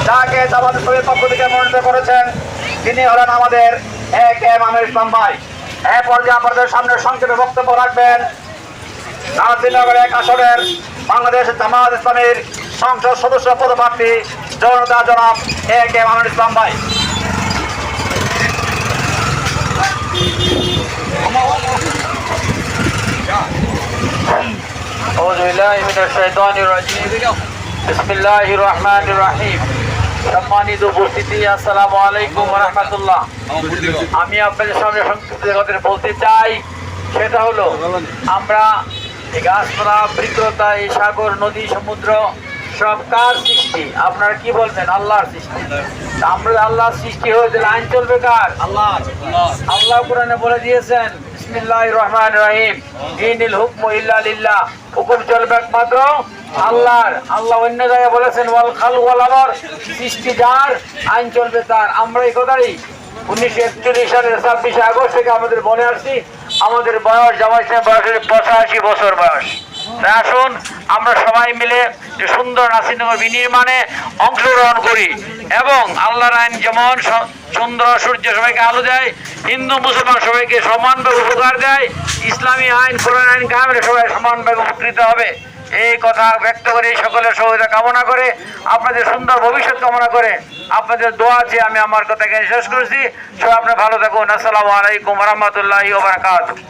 যাকে জামাত ইসলামীর পক্ষ থেকে মনোনীত করেছেন তিনি হলেন আমাদের AK আমির ইসলাম ভাই। এই পর্যায়ে আপনাদের সামনে সংক্ষেপে বক্তব্য রাখবেন রাজনগর 1 আসনের বাংলাদেশ জামাত ইসলামীর সংসদ সদস্য পদপ্রার্থী জনতা জনাব AK আমির ইসলাম ভাই। বিসমিল্লাহির রহমানির রহিম। সম্মানিত উপস্থিতি, আসসালামু আলাইকুম ওয়া রাহমাতুল্লাহ। আমি আপনাদের সামনে সংক্ষিপ্ত কথা বলতে চাই, সেটা হলো আমরা এই গাছপালা, বৃক্ষলতা, এই সাগর, নদী, সমুদ্র সব কার সৃষ্টি? আপনারা কি বলবেন? আল্লাহর সৃষ্টি। আমরা আল্লাহর সৃষ্টি হয়ে গেলে আইন চলবে কার? আল্লাহ। আল্লাহ কোরআনে বলে দিয়েছেন বিসমিল্লাহির রহমানির রহিম, ইনিল হুকমু ইল্লা লিল্লাহ, হুকুম চলবে একমাত্র আল্লাহর। আল্লাহ অন্য জায়গায় বলেছেন ওয়াল খালকু ওয়াল আমর, সৃষ্টি যার, আইন চলবে তার। আমরা এই কথাই 1941 সালের 26 আগস্ট থেকে আমাদের বলে আসছি। আমাদের বয়স জামাত ইসলামের বয়সের 85 বছর বয়স। তাই আসুন আমরা সবাই মিলে যে সুন্দর নাসিরনগর বিনির্মাণে অংশগ্রহণ করি এবং আল্লাহর আইন যেমন চন্দ্র সূর্য সবাইকে আলো দেয়, হিন্দু মুসলমান সবাইকে সমানভাবে উপকার দেয়, ইসলামী আইন কোরআন আইন কায়েমে সবাই সমানভাবে উপকৃত হবে, এই কথা ব্যক্ত করে সকলের সহযোগিতা কামনা করে আপনাদের সুন্দর ভবিষ্যৎ কামনা করে আপনাদের দোয়া আছে আমি আমার কথা এখানে শেষ করছি। সবাই আপনারা ভালো থাকুন। আসসালামু আলাইকুম ওয়া রাহমাতুল্লাহি ওয়া বারাকাতুহু।